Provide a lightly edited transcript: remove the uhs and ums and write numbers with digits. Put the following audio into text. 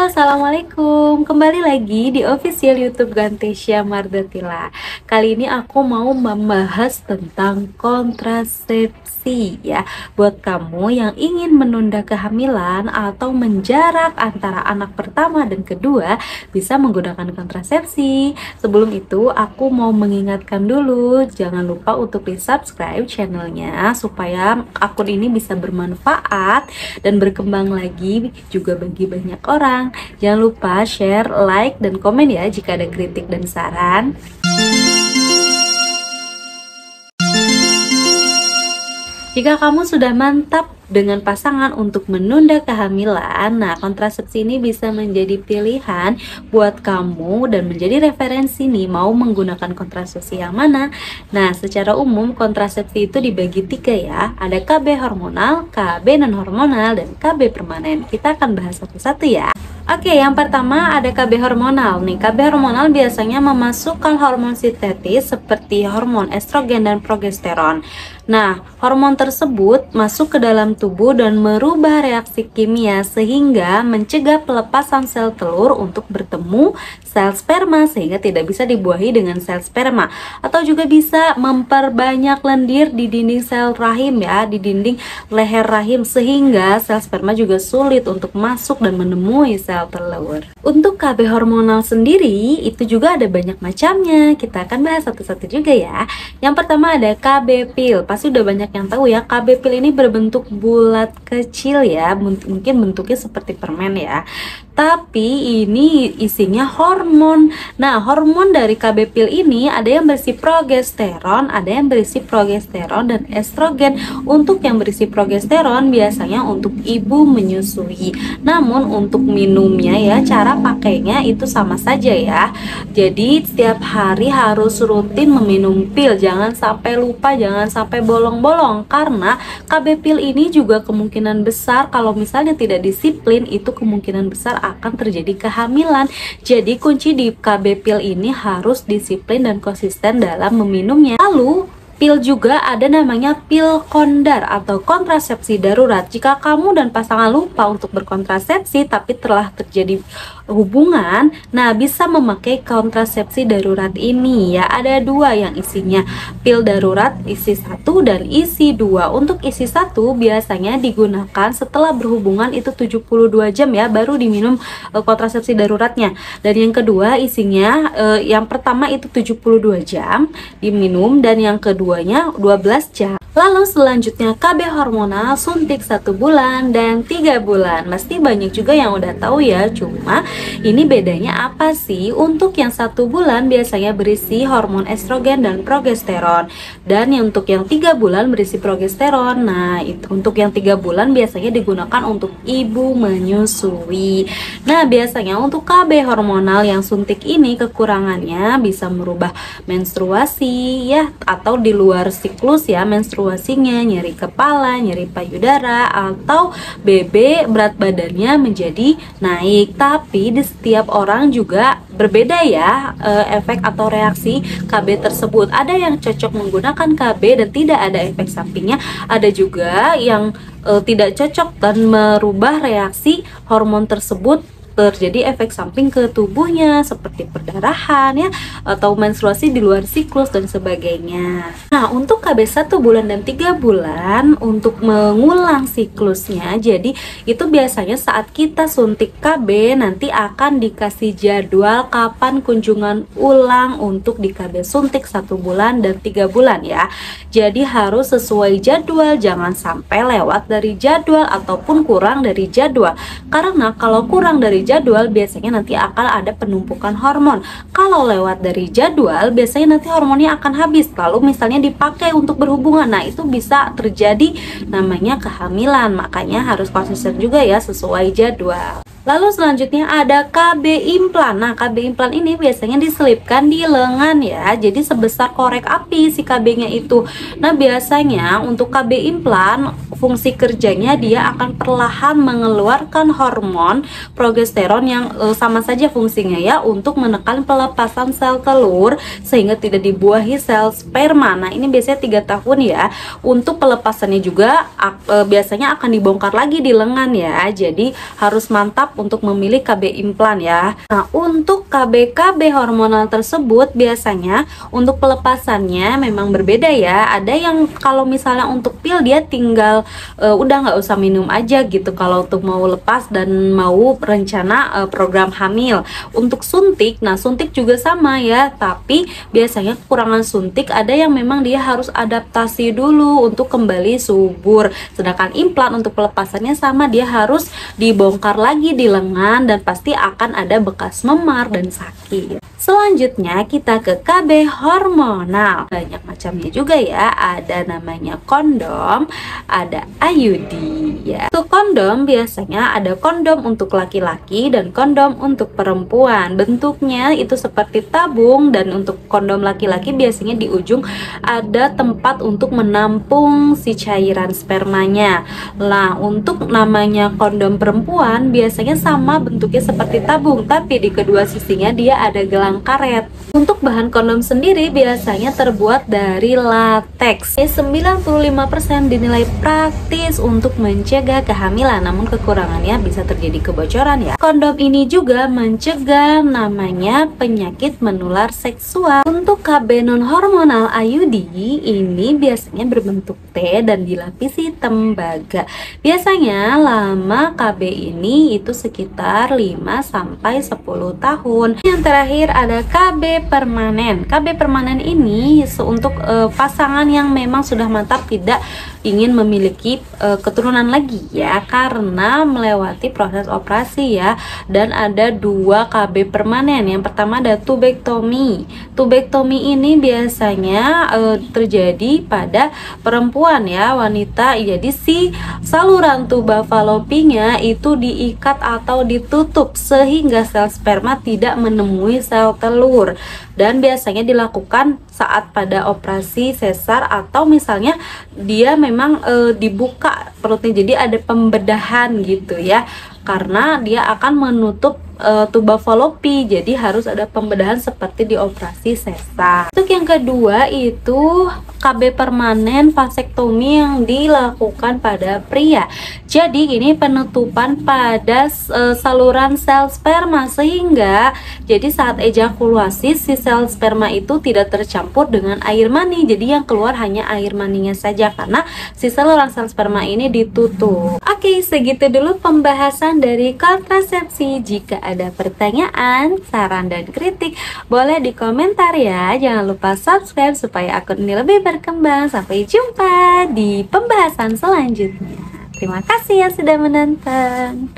Halo, assalamualaikum. Kembali lagi di official YouTube Gantesya Mardatila. Kali ini aku mau membahas tentang kontrasepsi ya. Buat kamu yang ingin menunda kehamilan atau menjarak antara anak pertama dan kedua, bisa menggunakan kontrasepsi. Sebelum itu, aku mau mengingatkan dulu, jangan lupa untuk di-subscribe channelnya supaya akun ini bisa bermanfaat dan berkembang lagi juga bagi banyak orang. Jangan lupa share, like, dan komen ya jika ada kritik dan saran. Jika kamu sudah mantap dengan pasangan untuk menunda kehamilan, nah kontrasepsi ini bisa menjadi pilihan buat kamu dan menjadi referensi nih mau menggunakan kontrasepsi yang mana. Nah, secara umum kontrasepsi itu dibagi 3 ya. Ada KB hormonal, KB non hormonal, dan KB permanen. Kita akan bahas satu-satu ya. Oke, yang pertama ada KB hormonal nih. KB hormonal biasanya memasukkan hormon sintetis seperti hormon estrogen dan progesteron. Nah, hormon tersebut masuk ke dalam tubuh dan merubah reaksi kimia sehingga mencegah pelepasan sel telur untuk bertemu sel sperma sehingga tidak bisa dibuahi dengan sel sperma, atau juga bisa memperbanyak lendir di dinding sel rahim ya, di dinding leher rahim sehingga sel sperma juga sulit untuk masuk dan menemui sel telur. Untuk KB hormonal sendiri itu juga ada banyak macamnya. Kita akan bahas satu-satu juga ya. Yang pertama ada KB pil. Pasti udah banyak yang tahu ya, KB pil ini berbentuk bulat kecil ya, mungkin bentuknya seperti permen ya. Tapi ini isinya hormon. Nah, hormon dari KB pil ini ada yang berisi progesteron, ada yang berisi progesteron dan estrogen. Untuk yang berisi progesteron biasanya untuk ibu menyusui. Namun untuk minumnya ya, cara pakainya itu sama saja ya. Jadi setiap hari harus rutin meminum pil. Jangan sampai lupa, jangan sampai bolong-bolong, karena KB pil ini juga kemungkinan besar kalau misalnya tidak disiplin itu kemungkinan besar akan terjadi kehamilan. Jadi kunci di KB pil ini harus disiplin dan konsisten dalam meminumnya. Lalu pil juga ada namanya pil kondar atau kontrasepsi darurat. Jika kamu dan pasangan lupa untuk berkontrasepsi tapi telah terjadi hubungan, nah bisa memakai kontrasepsi darurat ini ya. Ada 2 yang isinya, pil darurat isi 1 dan isi 2. Untuk isi 1 biasanya digunakan setelah berhubungan itu 72 jam ya, baru diminum kontrasepsi daruratnya. Dan yang kedua isinya yang pertama itu 72 jam diminum dan yang keduanya 12 jam. Lalu selanjutnya KB hormonal suntik 1 bulan dan 3 bulan. Pasti banyak juga yang udah tahu ya, cuma ini bedanya apa sih? Untuk yang 1 bulan biasanya berisi hormon estrogen dan progesteron, dan untuk yang 3 bulan berisi progesteron. Nah, itu untuk yang 3 bulan biasanya digunakan untuk ibu menyusui. Nah, biasanya untuk KB hormonal yang suntik ini kekurangannya bisa merubah menstruasi ya, atau di luar siklus ya menstruasinya, nyeri kepala, nyeri payudara, atau BB berat badannya menjadi naik. Tapi di setiap orang juga berbeda ya efek atau reaksi KB tersebut. Ada yang cocok menggunakan KB dan tidak ada efek sampingnya, ada juga yang tidak cocok dan merubah reaksi hormon tersebut, terjadi efek samping ke tubuhnya seperti perdarahan ya, atau menstruasi di luar siklus dan sebagainya. Nah, untuk KB 1 bulan dan 3 bulan untuk mengulang siklusnya, jadi itu biasanya saat kita suntik KB nanti akan dikasih jadwal kapan kunjungan ulang untuk di KB suntik 1 bulan dan 3 bulan ya. Jadi harus sesuai jadwal, jangan sampai lewat dari jadwal ataupun kurang dari jadwal, karena kalau kurang dari jadwal biasanya nanti akan ada penumpukan hormon. Kalau lewat dari jadwal biasanya nanti hormonnya akan habis, lalu misalnya dipakai untuk berhubungan, nah itu bisa terjadi namanya kehamilan. Makanya harus konsisten juga ya, sesuai jadwal. Lalu selanjutnya ada KB implan. Nah, KB implan ini biasanya diselipkan di lengan ya, jadi sebesar korek api si KB-nya itu. Nah, biasanya untuk KB implan fungsi kerjanya dia akan perlahan mengeluarkan hormon progesteron yang sama saja fungsinya ya, untuk menekan pelepasan sel telur sehingga tidak dibuahi sel sperma. Nah, ini biasanya 3 tahun ya. Untuk pelepasannya juga biasanya akan dibongkar lagi di lengan ya, jadi harus mantap tepat untuk memilih KB implan ya. Nah, untuk KB hormonal tersebut biasanya untuk pelepasannya memang berbeda ya. Ada yang kalau misalnya untuk pil dia tinggal udah nggak usah minum aja gitu kalau untuk mau lepas dan mau rencana program hamil. Untuk suntik, nah suntik juga sama ya, tapi biasanya kekurangan suntik ada yang memang dia harus adaptasi dulu untuk kembali subur. Sedangkan implan untuk pelepasannya sama, dia harus dibongkar lagi di lengan dan pasti akan ada bekas memar dan sakit. Selanjutnya kita ke KB hormonal. Banyak macamnya juga ya, ada namanya kondom, ada IUD ya. Untuk kondom biasanya ada kondom untuk laki-laki dan kondom untuk perempuan. Bentuknya itu seperti tabung, dan untuk kondom laki-laki biasanya di ujung ada tempat untuk menampung si cairan spermanya. Nah, untuk namanya kondom perempuan biasanya sama bentuknya seperti tabung, tapi di kedua sisinya dia ada gelang karet. Untuk bahan kondom sendiri biasanya terbuat dari lateks. 95% dinilai praktis untuk mencegah kehamilan, namun kekurangannya bisa terjadi kebocoran ya. Kondom ini juga mencegah namanya penyakit menular seksual. Untuk KB non hormonal IUD ini biasanya berbentuk T dan dilapisi tembaga. Biasanya lama KB ini itu sekitar 5-10 tahun. Yang terakhir ada KB permanen. KB permanen ini untuk pasangan yang memang sudah mantap tidak ingin memiliki keturunan lagi ya, karena melewati proses operasi ya. Dan ada 2 KB permanen. Yang pertama ada tubektomi. Tubektomi ini biasanya terjadi pada perempuan ya, wanita. Jadi si saluran tuba falopinya itu diikat atau ditutup sehingga sel sperma tidak menemui sel telur, dan biasanya dilakukan saat pada operasi sesar atau misalnya dia memang dibuka perutnya, jadi ada pembedahan gitu ya, karena dia akan menutup tuba falopi, jadi harus ada pembedahan seperti di operasi sesar. Untuk yang kedua itu KB permanen vasektomi yang dilakukan pada pria. Jadi ini penutupan pada saluran sel sperma, sehingga jadi saat ejakulasi si sel sperma itu tidak tercampur dengan air mani, jadi yang keluar hanya air maninya saja karena si saluran sel sperma ini ditutup. Oke, segitu dulu pembahasan dari kontrasepsi. Jika ada pertanyaan, saran, dan kritik, boleh di komentar ya. Jangan lupa subscribe supaya akun ini lebih berkembang. Sampai jumpa di pembahasan selanjutnya. Terima kasih yang sudah menonton.